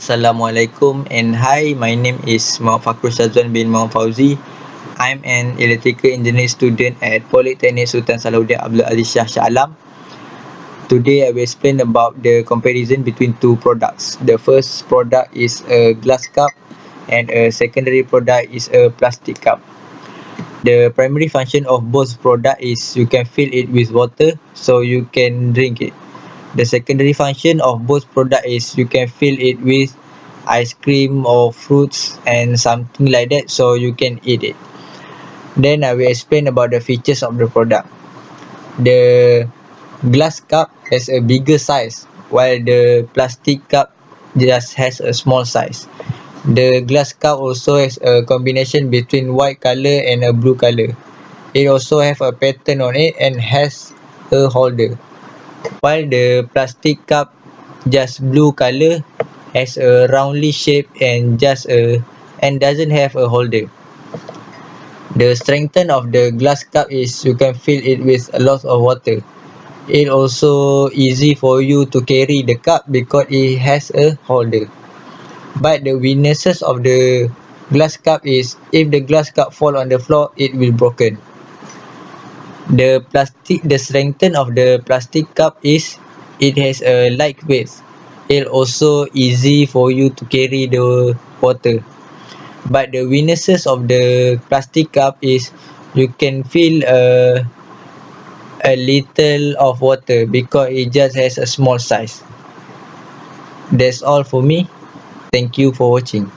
Assalamualaikum and hi, my name is Muhammad Fakrul Shazwan bin Muhammad Fauzi. I'm an electrical engineering student at Polytechnic Sultan Salahuddin Abdul Aziz Shah Alam. Today I will explain about the comparison between two products. The first product is a glass cup and a secondary product is a plastic cup. The primary function of both products is you can fill it with water so you can drink it. The secondary function of both products is you can fill it with ice cream or fruits and something like that so you can eat it. Then I will explain about the features of the product. The glass cup has a bigger size while the plastic cup just has a small size. The glass cup also has a combination between white color and a blue color. It also have a pattern on it and has a holder. While the plastic cup just blue color has a roundly shape and doesn't have a holder. The strength of the glass cup is you can fill it with a lot of water. It also easy for you to carry the cup because it has a holder. But the weaknesses of the glass cup is if the glass cup fall on the floor, it will broken. The strength of the plastic cup is it has a lightweight. It also easy for you to carry the water. But the weaknesses of the plastic cup is you can feel a little of water because it just has a small size. That's all for me. Thank you for watching.